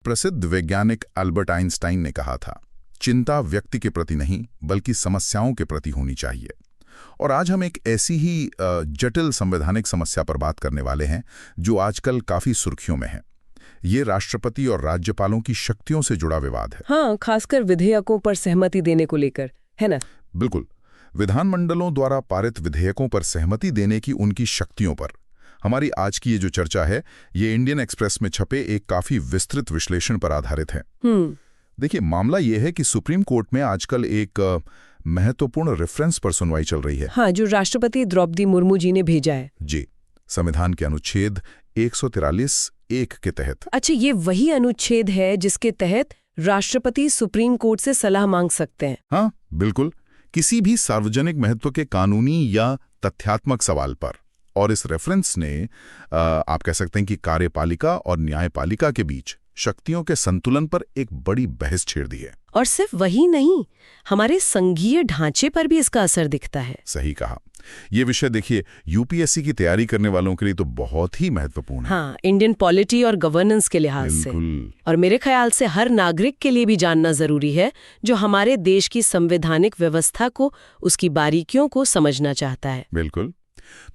प्रसिद्ध वैज्ञानिक Albert Einstein ने कहा था, चिंता व्यक्ति के प्रति नहीं बल्कि समस्याओं के प्रति होनी चाहिए। और आज हम एक ऐसी ही जटिल संवैधानिक समस्या पर बात करने वाले हैं जो आजकल काफी सुर्खियों में है। ये राष्ट्रपति और राज्यपालों की शक्तियों से जुड़ा विवाद है। हाँ, खासकर विधेयकों पर सहमति देने को लेकर, है ना? बिल्कुल। विधानमंडलों द्वारा पारित विधेयकों पर सहमति देने की उनकी शक्तियों पर हमारी आज की ये जो चर्चा है, ये इंडियन एक्सप्रेस में छपे एक काफी विस्तृत विश्लेषण पर आधारित है। देखिए, मामला ये है कि सुप्रीम कोर्ट में आजकल एक महत्वपूर्ण रेफरेंस पर सुनवाई चल रही है। हाँ, जो राष्ट्रपति द्रौपदी मुर्मू जी ने भेजा है। जी, संविधान के अनुच्छेद 143(1) के तहत। अच्छा, ये वही अनुच्छेद है जिसके तहत राष्ट्रपति सुप्रीम कोर्ट से सलाह मांग सकते हैं? हाँ, बिल्कुल, किसी भी सार्वजनिक महत्व के कानूनी या तथ्यात्मक सवाल पर। और इस रेफरेंस ने आप कह सकते हैं कि कार्यपालिका और न्यायपालिका के बीच शक्तियों के संतुलन पर एक बड़ी बहस छेड़ दी है। और सिर्फ वही नहीं, हमारे संघीय ढांचे पर भी इसका असर दिखता है। सही कहा। ये विषय देखिए, यूपीएससी की तैयारी करने वालों के लिए तो बहुत ही महत्वपूर्ण है। हाँ, इंडियन पॉलिटी और गवर्नेंस के लिहाज से। और मेरे ख्याल से हर नागरिक के लिए भी जानना जरूरी है जो हमारे देश की संवैधानिक व्यवस्था को, उसकी बारीकियों को समझना चाहता है। बिल्कुल।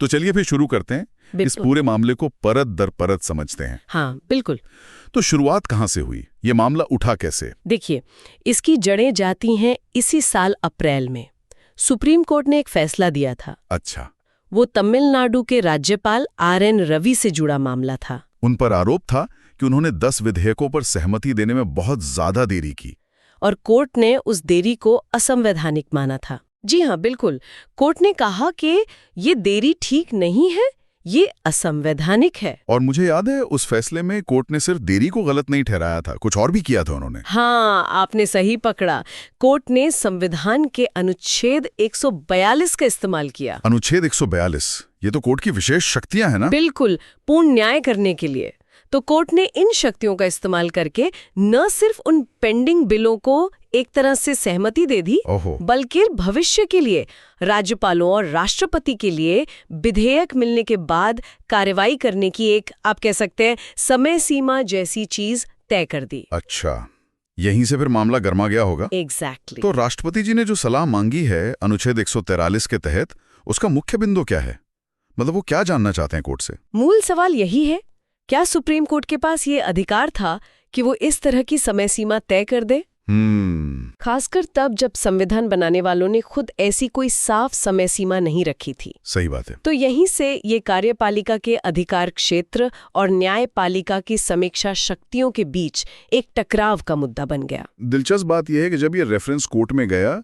तो चलिए फिर शुरू करते हैं, इस पूरे मामले को परत दर परत समझते हैं। हाँ, बिल्कुल। तो शुरुआत कहाँ से हुई? ये मामला उठा कैसे? देखिए, इसकी जड़ें जाती हैं इसी साल अप्रैल में। सुप्रीम कोर्ट ने एक फैसला दिया था। अच्छा। वो तमिलनाडु के राज्यपाल RN रवि से जुड़ा मामला था। उन पर आरोप था कि उन्होंने 10 विधेयकों पर सहमति देने में बहुत ज्यादा देरी की। और कोर्ट ने उस देरी को असंवैधानिक माना था। जी हाँ, बिल्कुल। कोर्ट ने कहा कि ये देरी ठीक नहीं है, ये असंवैधानिक है। और मुझे याद है, उस फैसले में कोर्ट ने सिर्फ देरी को गलत नहीं ठहराया था, कुछ और भी किया था उन्होंने। हाँ, आपने सही पकड़ा। कोर्ट ने संविधान के अनुच्छेद 142 का इस्तेमाल किया। अनुच्छेद 142, ये तो कोर्ट की विशेष शक्तियां हैं ना? बिल्कुल, पूर्ण न्याय करने के लिए। तो कोर्ट ने इन शक्तियों का इस्तेमाल करके न सिर्फ उन पेंडिंग बिलों को एक तरह से सहमति दे दी, बल्कि भविष्य के लिए राज्यपालों और राष्ट्रपति के लिए विधेयक मिलने के बाद कार्रवाई करने की एक, आप कह सकते हैं, समय सीमा जैसी चीज तय कर दी। अच्छा, यहीं से फिर मामला गर्मा गया होगा। एग्जैक्टली। तो राष्ट्रपति जी ने जो सलाह मांगी है अनुच्छेद 143 के तहत, उसका मुख्य बिंदु क्या है? मतलब वो क्या जानना चाहते हैं कोर्ट से? मूल सवाल यही है, क्या सुप्रीम कोर्ट के पास ये अधिकार था कि वो इस तरह की समय सीमा तय कर दे? खासकर तब जब संविधान बनाने वालों ने खुद ऐसी कोई साफ समय सीमा नहीं रखी थी। सही बात है। तो यहीं से ये कार्यपालिका के अधिकार क्षेत्र और न्यायपालिका की समीक्षा शक्तियों के बीच एक टकराव का मुद्दा बन गया। दिलचस्प बात यह है कि जब ये रेफरेंस कोर्ट में गया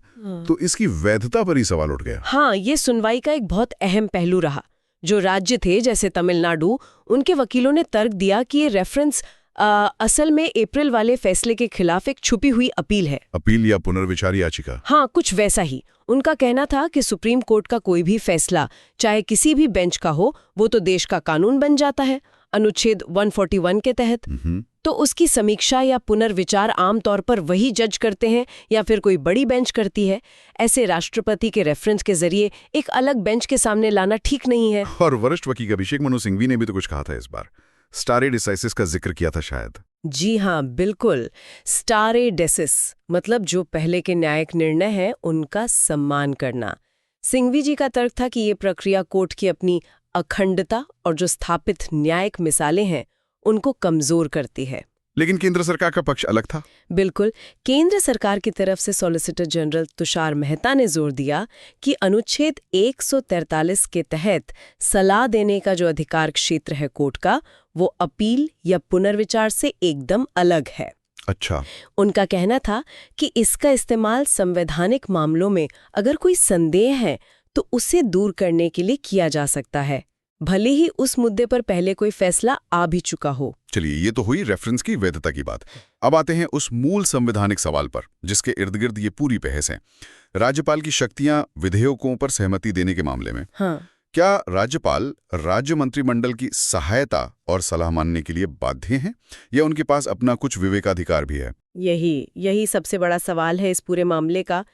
तो इसकी वैधता पर ही सवाल उठ गया। हाँ, ये सुनवाई का एक बहुत अहम पहलू रहा। जो राज्य थे जैसे तमिलनाडु, उनके वकीलों ने तर्क दिया कि ये रेफरेंस असल में अप्रैल वाले फैसले के खिलाफ एक छुपी हुई अपील है। अपील या पुनर्विचार याचिका? हाँ, कुछ वैसा ही। उनका कहना था कि सुप्रीम कोर्ट का कोई भी फैसला, चाहे किसी भी बेंच का हो, वो तो देश का कानून बन जाता है अनुच्छेद 141 के तहत। तो उसकी समीक्षा या पुनर्विचार आमतौर पर वही जज करते हैं या फिर कोई बड़ी बेंच करती है। ऐसे राष्ट्रपति के रेफरेंस के जरिए एक अलग बेंच के सामने लाना ठीक नहीं है। और वरिष्ठ वकील अभिषेक मनु सिंघवी ने भी तो कुछ कहा था इस बार, स्टारे डिसाइसिस का जिक्र किया था शायद। जी हाँ, बिल्कुल। स्टारे डेसिस मतलब जो पहले के न्यायिक निर्णय हैं उनका सम्मान करना। सिंघवी जी का तर्क था कि ये प्रक्रिया कोर्ट की अपनी अखंडता और जो स्थापित न्यायिक मिसालें हैं उनको कमजोर करती है। लेकिन केंद्र सरकार का पक्ष अलग था। बिल्कुल। केंद्र सरकार की तरफ से सॉलिसिटर जनरल तुषार मेहता ने जोर दिया कि अनुच्छेद 143 के तहत सलाह देने का जो अधिकार क्षेत्र है कोर्ट का, वो अपील या पुनर्विचार से एकदम अलग है। अच्छा। उनका कहना था कि इसका इस्तेमाल संवैधानिक मामलों में अगर कोई संदेह है तो उसे दूर करने के लिए किया जा सकता है, भले ही उस मुद्दे पर पहले कोई फैसला आ भी चुका हो। चलिए, ये तो हुई रेफरेंस की वैधता की बात। अब आते हैं उस मूल संवैधानिक सवाल पर जिसके इर्द गिर्द ये पूरी बहस है, राज्यपाल की शक्तियां विधेयकों पर सहमति देने के मामले में। हाँ। क्या राज्यपाल राज्य मंत्रिमंडल की सहायता और सलाह मानने के लिए बाध्य हैं या उनके पास अपना कुछ विवेकाधिकार भी है? यही सबसे बड़ा सवाल है इस पूरे मामले का।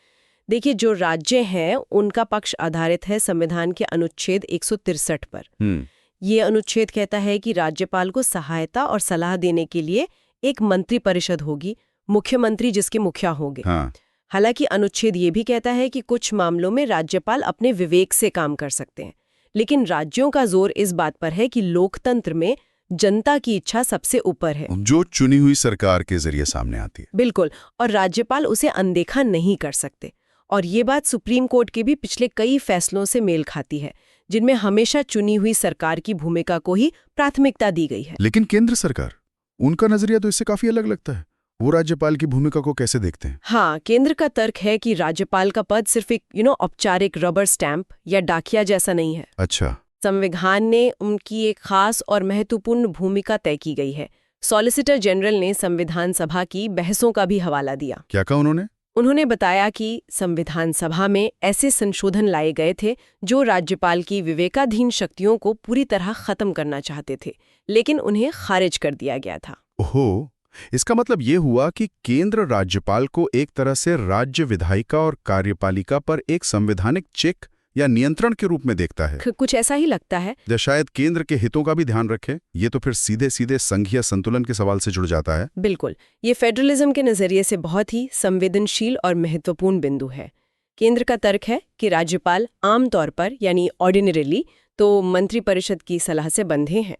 देखिए, जो राज्य हैं उनका पक्ष आधारित है संविधान के अनुच्छेद 163 पर। ये अनुच्छेद कहता है कि राज्यपाल को सहायता और सलाह देने के लिए एक मंत्री परिषद होगी, मुख्यमंत्री जिसके मुखिया होंगे। हाँ। हालांकि अनुच्छेद ये भी कहता है कि कुछ मामलों में राज्यपाल अपने विवेक से काम कर सकते हैं, लेकिन राज्यों का जोर इस बात पर है कि लोकतंत्र में जनता की इच्छा सबसे ऊपर है, जो चुनी हुई सरकार के जरिए सामने आती है। बिल्कुल, और राज्यपाल उसे अनदेखा नहीं कर सकते। और ये बात सुप्रीम कोर्ट के भी पिछले कई फैसलों से मेल खाती है, जिनमें हमेशा चुनी हुई सरकार की भूमिका को ही प्राथमिकता दी गई है। लेकिन केंद्र सरकार, उनका नजरिया तो इससे काफी अलग लगता है। वो राज्यपाल की भूमिका को कैसे देखते हैं? हाँ, केंद्र का तर्क है कि राज्यपाल का पद सिर्फ एक औपचारिक रबर स्टैंप या डाकिया जैसा नहीं है। अच्छा। संविधान ने उनकी एक खास और महत्वपूर्ण भूमिका तय की गई है। सॉलिसिटर जनरल ने संविधान सभा की बहसों का भी हवाला दिया। क्या कहा उन्होंने? उन्होंने बताया कि संविधान सभा में ऐसे संशोधन लाए गए थे जो राज्यपाल की विवेकाधीन शक्तियों को पूरी तरह खत्म करना चाहते थे, लेकिन उन्हें खारिज कर दिया गया था। ओहो, इसका मतलब ये हुआ कि केंद्र राज्यपाल को एक तरह से राज्य विधायिका और कार्यपालिका पर एक संवैधानिक चेक या नियंत्रण के रूप में देखता है। कुछ ऐसा ही लगता है। या शायद केंद्र के हितों का भी ध्यान रखे। ये तो फिर सीधे सीधे संघीय संतुलन के सवाल से जुड़ जाता है। बिल्कुल, ये फेडरलिज्म के नजरिए से बहुत ही संवेदनशील और महत्वपूर्ण बिंदु है। केंद्र का तर्क है कि राज्यपाल आमतौर पर यानी ऑर्डिनरीली तो मंत्रिपरिषद की सलाह से बंधे हैं,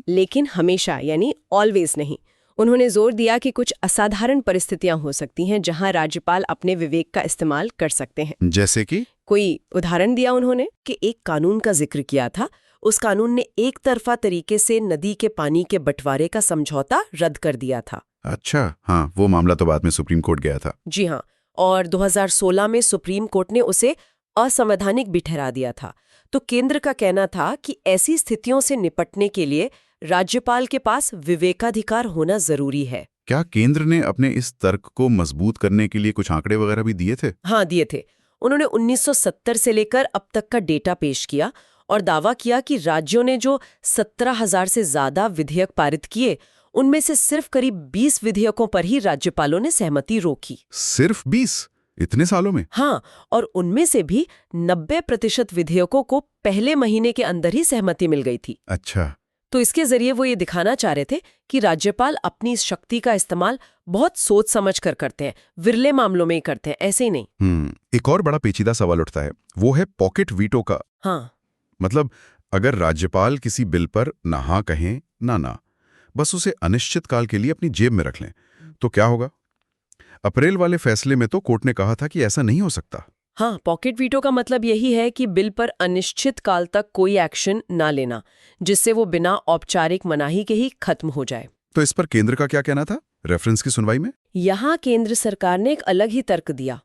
लेकिन हमेशा यानी ऑलवेज नहीं। उन्होंने जोर दिया कि कुछ असाधारण परिस्थितियां हो सकती हैं जहां राज्यपाल अपने विवेक का इस्तेमाल कर सकते हैं। जैसे कि कोई उदाहरण दिया उन्होंने कि एक कानून का जिक्र किया था। उस कानून ने एक तरफा तरीके से नदी के पानी के बंटवारे का समझौता रद्द कर दिया था। अच्छा, हाँ, वो मामला तो बाद में सुप्रीम कोर्ट गया था। जी हाँ, और 2016 में सुप्रीम कोर्ट ने उसे असंवैधानिक भी ठहरा दिया था। तो केंद्र का कहना था कि ऐसी स्थितियों से निपटने के लिए राज्यपाल के पास विवेकाधिकार होना जरूरी है। क्या केंद्र ने अपने इस तर्क को मजबूत करने के लिए कुछ आंकड़े वगैरह भी दिए थे? हाँ, दिए थे। उन्होंने 1970 से लेकर अब तक का डेटा पेश किया और दावा किया कि राज्यों ने जो 17,000 से ज्यादा विधेयक पारित किए, उनमें से सिर्फ करीब 20 विधेयकों पर ही राज्यपालों ने सहमति रोकी। सिर्फ 20? इतने सालों में? हाँ, और उनमें से भी 90% विधेयकों को पहले महीने के अंदर ही सहमति मिल गई थी। अच्छा। तो इसके जरिए वो ये दिखाना चाह रहे थे कि राज्यपाल अपनी इस शक्ति का इस्तेमाल बहुत सोच समझ कर करते हैं, विरले मामलों में ही करते हैं, ऐसे ही नहीं। एक और बड़ा पेचीदा सवाल उठता है, वो है पॉकेट वीटो का। हाँ, मतलब अगर राज्यपाल किसी बिल पर ना हाँ कहें ना, बस उसे अनिश्चित काल के लिए अपनी जेब में रख लें, तो क्या होगा? अप्रैल वाले फैसले में तो कोर्ट ने कहा था कि ऐसा नहीं हो सकता। हाँ, पॉकेट वीटो का मतलब यही है कि बिल पर अनिश्चित काल तक कोई एक्शन ना लेना, जिससे वो बिना औपचारिक मनाही के ही खत्म हो जाए। तो इस पर केंद्र का क्या कहना था रेफरेंस की सुनवाई में? यहाँ केंद्र सरकार ने एक अलग ही तर्क दिया।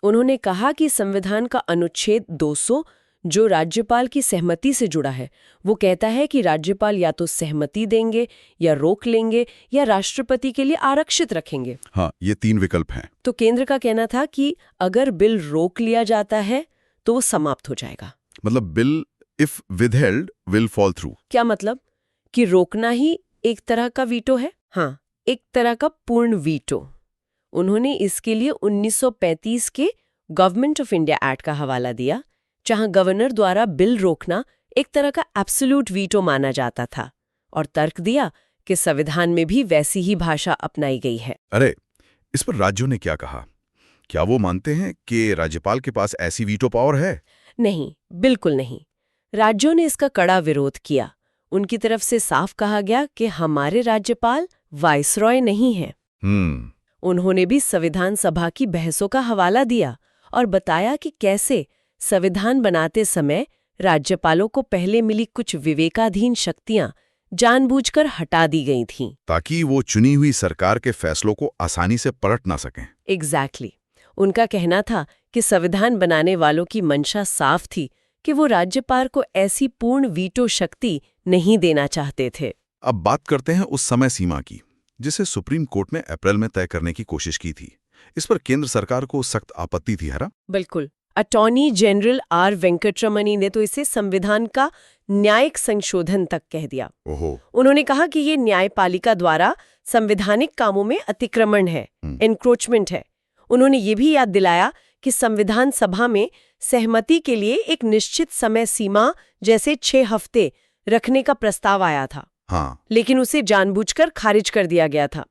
उन्होंने कहा कि संविधान का अनुच्छेद 200 जो राज्यपाल की सहमति से जुड़ा है, वो कहता है कि राज्यपाल या तो सहमति देंगे या रोक लेंगे या राष्ट्रपति के लिए आरक्षित रखेंगे। हाँ, ये 3 विकल्प हैं। तो केंद्र का कहना था कि अगर बिल रोक लिया जाता है तो वो समाप्त हो जाएगा। मतलब bill if withheld will fall through. क्या मतलब? कि रोकना ही एक तरह का वीटो है। हाँ, एक तरह का पूर्ण वीटो। उन्होंने इसके लिए 1935 के गवर्नमेंट ऑफ इंडिया एक्ट का हवाला दिया, जहां गवर्नर द्वारा बिल रोकना एक तरह का एब्सोल्यूट वीटो माना जाता था, और तर्क दिया कि संविधान में भी वैसी ही भाषा अपनाई गई है। अरे, इस पर राज्यों ने क्या कहा? क्या वो मानते हैं कि राज्यपाल के पास ऐसी वीटो पावर है? नहीं, बिल्कुल नहीं। राज्यों ने इसका कड़ा विरोध किया। उनकी तरफ से साफ कहा गया कि हमारे राज्यपाल वाइसरॉय नहीं हैं। उन्होंने भी संविधान सभा की बहसों का हवाला दिया और बताया कि कैसे संविधान बनाते समय राज्यपालों को पहले मिली कुछ विवेकाधीन शक्तियां जानबूझकर हटा दी गई थीं, ताकि वो चुनी हुई सरकार के फैसलों को आसानी से पलट ना सकें। एग्जैक्टली। उनका कहना था कि संविधान बनाने वालों की मंशा साफ थी कि वो राज्यपाल को ऐसी पूर्ण वीटो शक्ति नहीं देना चाहते थे। अब बात करते हैं उस समय सीमा की, जिसे सुप्रीम कोर्ट ने अप्रैल में तय करने की कोशिश की थी। इस पर केंद्र सरकार को सख्त आपत्ति थी, हरा? बिल्कुल। अटॉर्नी जनरल आर वेंकटरमणी ने तो इसे संविधान का न्यायिक संशोधन तक कह दिया। ओहो। उन्होंने कहा कि ये न्यायपालिका द्वारा संवैधानिक कामों में अतिक्रमण है, एनक्रोचमेंट है। उन्होंने ये भी याद दिलाया कि संविधान सभा में सहमति के लिए एक निश्चित समय सीमा जैसे 6 हफ्ते रखने का प्रस्ताव आया था। हाँ। लेकिन उसे जानबूझकर खारिज कर दिया गया था।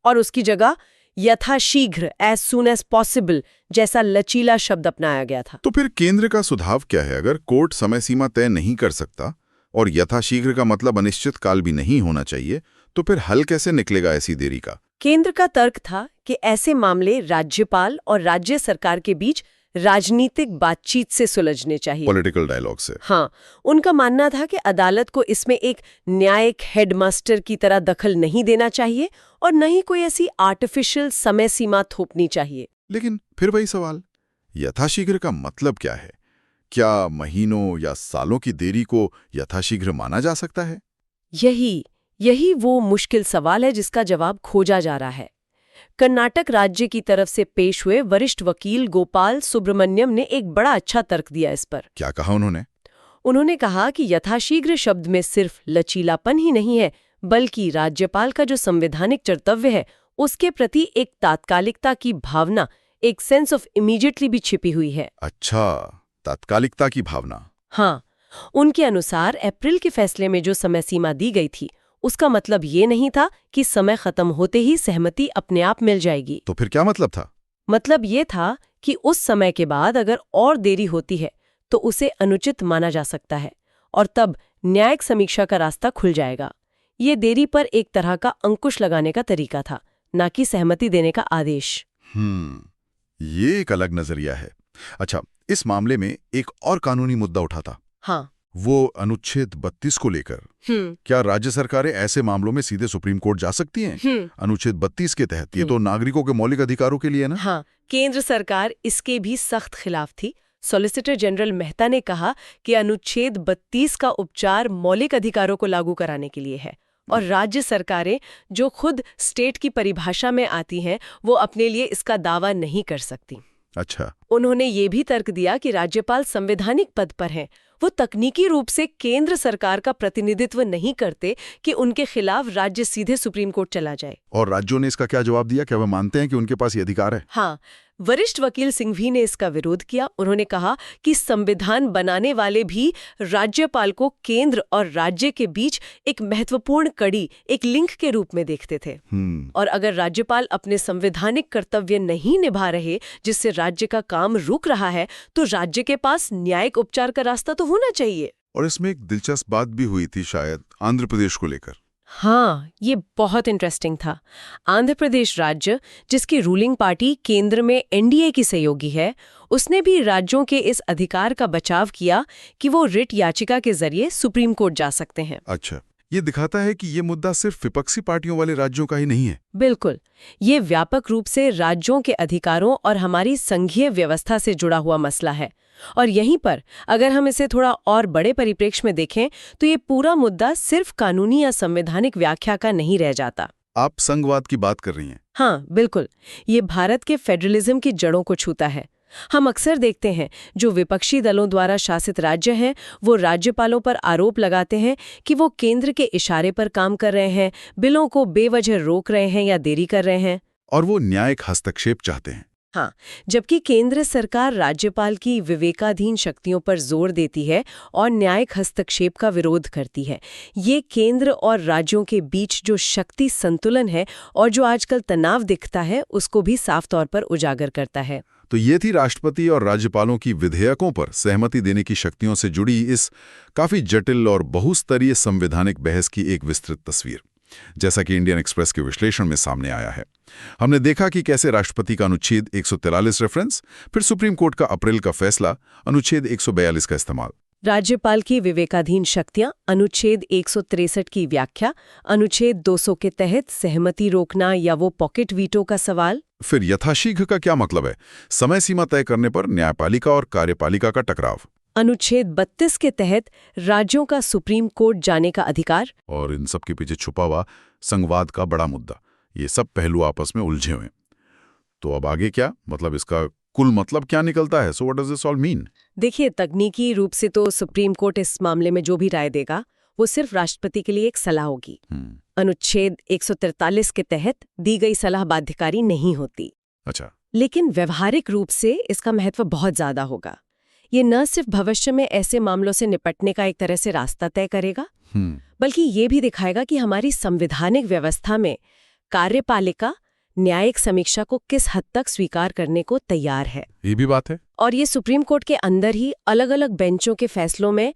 और उसकी जगह यथाशीघ्र, एज सून एज पॉसिबल जैसा लचीला शब्द अपनाया गया था। तो फिर केंद्र का सुझाव क्या है? अगर कोर्ट समय सीमा तय नहीं कर सकता और यथाशीघ्र का मतलब अनिश्चित काल भी नहीं होना चाहिए, तो फिर हल कैसे निकलेगा ऐसी देरी का? केंद्र का तर्क था कि ऐसे मामले राज्यपाल और राज्य सरकार के बीच राजनीतिक बातचीत से सुलझने चाहिए, पॉलिटिकल डायलॉग से। हाँ, उनका मानना था कि अदालत को इसमें एक न्यायिक हेडमास्टर की तरह दखल नहीं देना चाहिए और न ही कोई ऐसी आर्टिफिशियल समय सीमा थोपनी चाहिए। लेकिन फिर वही सवाल, यथाशीघ्र का मतलब क्या है? क्या महीनों या सालों की देरी को यथाशीघ्र माना जा सकता है? यही वो मुश्किल सवाल है जिसका जवाब खोजा जा रहा है। कर्नाटक राज्य की तरफ से पेश हुए वरिष्ठ वकील गोपाल सुब्रमण्यम ने एक बड़ा अच्छा तर्क दिया इस पर। क्या कहा उन्होंने? उन्होंने कहा कि यथाशीघ्र शब्द में सिर्फ लचीलापन ही नहीं है, बल्कि राज्यपाल का जो संवैधानिक कर्तव्य है उसके प्रति एक तात्कालिकता की भावना, एक सेंस ऑफ इमीडिएटली भी छिपी हुई है। अच्छा, तात्कालिकता की भावना। हाँ, उनके अनुसार अप्रैल के फैसले में जो समय सीमा दी गई थी उसका मतलब ये नहीं था कि समय खत्म होते ही सहमति अपने आप मिल जाएगी। तो फिर क्या मतलब था? मतलब ये था कि उस समय के बाद अगर और देरी होती है तो उसे अनुचित माना जा सकता है और तब न्यायिक समीक्षा का रास्ता खुल जाएगा। ये देरी पर एक तरह का अंकुश लगाने का तरीका था, ना कि सहमति देने का आदेश। ये एक अलग नजरिया है। अच्छा, इस मामले में एक और कानूनी मुद्दा उठा था। हाँ, वो अनुच्छेद 32 को लेकर। क्या राज्य सरकारें ऐसे मामलों में सीधे सुप्रीम कोर्ट जा सकती हैं? अनुच्छेद 32 के तहत ये तो नागरिकों के मौलिक अधिकारों के लिए है ना? हाँ, केंद्र सरकार इसके भी सख्त खिलाफ थी। सॉलिसिटर जनरल मेहता ने कहा कि अनुच्छेद 32 का उपचार मौलिक अधिकारों को लागू कराने के लिए है और राज्य सरकारें जो खुद स्टेट की परिभाषा में आती हैं वो अपने लिए इसका दावा नहीं कर सकती। अच्छा, उन्होंने ये भी तर्क दिया कि राज्यपाल संवैधानिक पद पर हैं, वो तकनीकी रूप से केंद्र सरकार का प्रतिनिधित्व नहीं करते कि उनके खिलाफ राज्य सीधे सुप्रीम कोर्ट चला जाए। और राज्यों ने इसका क्या जवाब दिया? क्या वे मानते हैं कि उनके पास ये अधिकार है? हाँ, वरिष्ठ वकील सिंघवी ने इसका विरोध किया। उन्होंने कहा कि संविधान बनाने वाले भी राज्यपाल को केंद्र और राज्य के बीच एक महत्वपूर्ण कड़ी, एक लिंक के रूप में देखते थे। और अगर राज्यपाल अपने संवैधानिक कर्तव्य नहीं निभा रहे, जिससे राज्य का काम रुक रहा है, तो राज्य के पास न्यायिक उपचार का रास्ता तो होना चाहिए। और इसमें एक दिलचस्प बात भी हुई थी शायद आंध्र प्रदेश को लेकर। हाँ, ये बहुत इंटरेस्टिंग था। आंध्र प्रदेश राज्य, जिसकी रूलिंग पार्टी केंद्र में एनडीए की सहयोगी है, उसने भी राज्यों के इस अधिकार का बचाव किया कि वो रिट याचिका के जरिए सुप्रीम कोर्ट जा सकते हैं। अच्छा, ये दिखाता है कि ये मुद्दा सिर्फ विपक्षी पार्टियों वाले राज्यों का ही नहीं है। बिल्कुल, ये व्यापक रूप से राज्यों के अधिकारों और हमारी संघीय व्यवस्था से जुड़ा हुआ मसला है। और यहीं पर अगर हम इसे थोड़ा और बड़े परिप्रेक्ष्य में देखें तो ये पूरा मुद्दा सिर्फ कानूनी या संवैधानिक व्याख्या का नहीं रह जाता। आप संघवाद की बात कर रही हैं? हाँ, बिल्कुल, ये भारत के फेडरलिज्म की जड़ों को छूता है। हम अक्सर देखते हैं जो विपक्षी दलों द्वारा शासित राज्य हैं वो राज्यपालों पर आरोप लगाते हैं कि वो केंद्र के इशारे पर काम कर रहे हैं, बिलों को बेवजह रोक रहे हैं या देरी कर रहे हैं, और वो न्यायिक हस्तक्षेप चाहते हैं। हाँ, जबकि केंद्र सरकार राज्यपाल की विवेकाधीन शक्तियों पर जोर देती है और न्यायिक हस्तक्षेप का विरोध करती है। ये केंद्र और राज्यों के बीच जो शक्ति संतुलन है और जो आजकल तनाव दिखता है उसको भी साफ तौर पर उजागर करता है। तो ये थी राष्ट्रपति और राज्यपालों की विधेयकों पर सहमति देने की शक्तियों से जुड़ी इस काफी जटिल और बहुस्तरीय संवैधानिक बहस की एक विस्तृत तस्वीर, जैसा कि इंडियन एक्सप्रेस के विश्लेषण में सामने आया है। हमने देखा कि कैसे राष्ट्रपति का अनुच्छेद 143 रेफरेंस, फिर सुप्रीम कोर्ट का अप्रैल का फैसला, अनुच्छेद 142 का इस्तेमाल, राज्यपाल की विवेकाधीन शक्तियां, अनुच्छेद 163 की व्याख्या, अनुच्छेद 200 के तहत सहमति रोकना या वो पॉकेट वीटो का सवाल। फिर यथाशीघ्र का क्या मतलब है? समय सीमा तय करने पर न्यायपालिका और कार्यपालिका का टकराव। अनुच्छेद 32 के तहत राज्यों का सुप्रीम कोर्ट जाने का अधिकार। और इन सब के पीछे छुपा हुआ संघवाद का बड़ा मुद्दा। ये सब पहलू आपस में उलझे हुए। तो अब आगे क्या? मतलब इसका कुल मतलब क्या निकलता है? So what does this all mean? देखिए, तकनीकी रूप से तो सुप्रीम कोर्ट इस मामले में जो भी राय देगा वो सिर्फ राष्ट्रपति के लिए एक सलाह होगी। अनुच्छेद 143 के तहत दी गई सलाह बाध्यकारी नहीं होती। अच्छा, लेकिन व्यवहारिक रूप से इसका महत्व बहुत ज्यादा होगा। ये न सिर्फ भविष्य में ऐसे मामलों से निपटने का एक तरह से रास्ता तय करेगा, बल्कि ये भी दिखाएगा कि हमारी संवैधानिक व्यवस्था में कार्यपालिका न्यायिक समीक्षा को किस हद तक स्वीकार करने को तैयार है। ये भी बात है। और ये सुप्रीम कोर्ट के अंदर ही अलग अलग बेंचों के फैसलों में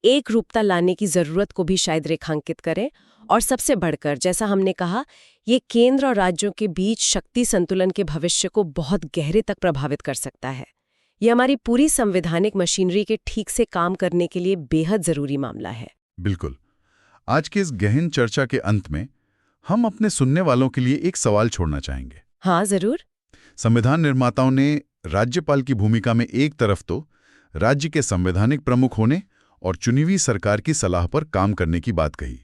एक रूपता लाने की जरूरत को भी शायद रेखांकित करें। और सबसे बढ़कर, जैसा हमने कहा, ये केंद्र और राज्यों के बीच शक्ति संतुलन के भविष्य को बहुत गहरे तक प्रभावित कर सकता है। ये हमारी पूरी संवैधानिक मशीनरी के ठीक से काम करने के लिए बेहद जरूरी मामला है। बिल्कुल। आज के इस गहन चर्चा के अंत में हम अपने सुनने वालों के लिए एक सवाल छोड़ना चाहेंगे। हाँ, जरूर। संविधान निर्माताओं ने राज्यपाल की भूमिका में एक तरफ तो राज्य के संवैधानिक प्रमुख होने और चुनी हुई सरकार की सलाह पर काम करने की बात कही,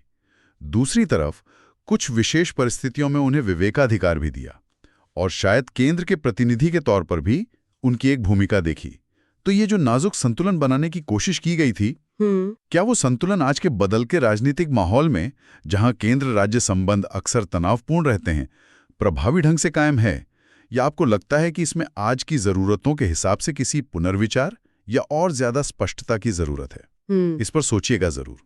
दूसरी तरफ कुछ विशेष परिस्थितियों में उन्हें विवेकाधिकार भी दिया और शायद केंद्र के प्रतिनिधि के तौर पर भी उनकी एक भूमिका देखी। तो ये जो नाजुक संतुलन बनाने की कोशिश की गई थी, क्या वो संतुलन आज के बदलते राजनीतिक माहौल में, जहां केंद्र राज्य संबंध अक्सर तनावपूर्ण रहते हैं, प्रभावी ढंग से कायम है, या आपको लगता है कि इसमें आज की जरूरतों के हिसाब से किसी पुनर्विचार या और ज्यादा स्पष्टता की जरूरत है? इस पर सोचिएगा जरूर।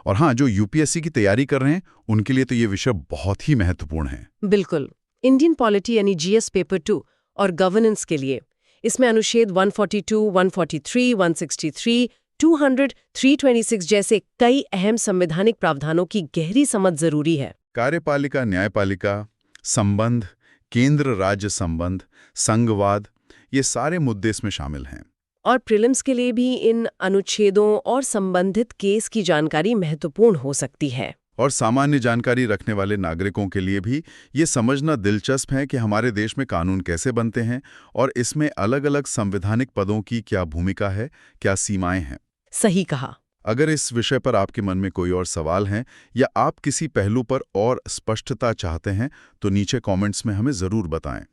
और हाँ, जो यूपीएससी की तैयारी कर रहे हैं उनके लिए तो ये विषय बहुत ही महत्वपूर्ण है। बिल्कुल। इंडियन पॉलिटी यानी जीएस पेपर 2 और गवर्नेंस के लिए इसमें अनुच्छेद 142, 143, 163, 200, 326 जैसे कई अहम संवैधानिक प्रावधानों की गहरी समझ जरूरी है। कार्यपालिका न्यायपालिका संबंध, केंद्र राज्य संबंध, संघवाद, ये सारे मुद्दे इसमें शामिल हैं। और प्रीलिम्स के लिए भी इन अनुच्छेदों और संबंधित केस की जानकारी महत्वपूर्ण हो सकती है। और सामान्य जानकारी रखने वाले नागरिकों के लिए भी ये समझना दिलचस्प है कि हमारे देश में कानून कैसे बनते हैं और इसमें अलग-अलग संवैधानिक पदों की क्या भूमिका है, क्या सीमाएं हैं। सही कहा। अगर इस विषय पर आपके मन में कोई और सवाल हैं या आप किसी पहलू पर और स्पष्टता चाहते हैं तो नीचे कमेंट्स में हमें ज़रूर बताएं।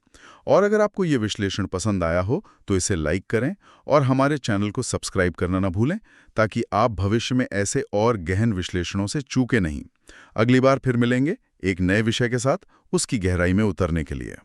और अगर आपको ये विश्लेषण पसंद आया हो तो इसे लाइक करें और हमारे चैनल को सब्सक्राइब करना ना भूलें, ताकि आप भविष्य में ऐसे और गहन विश्लेषणों से चूके नहीं। अगली बार फिर मिलेंगे एक नए विषय के साथ, उसकी गहराई में उतरने के लिए।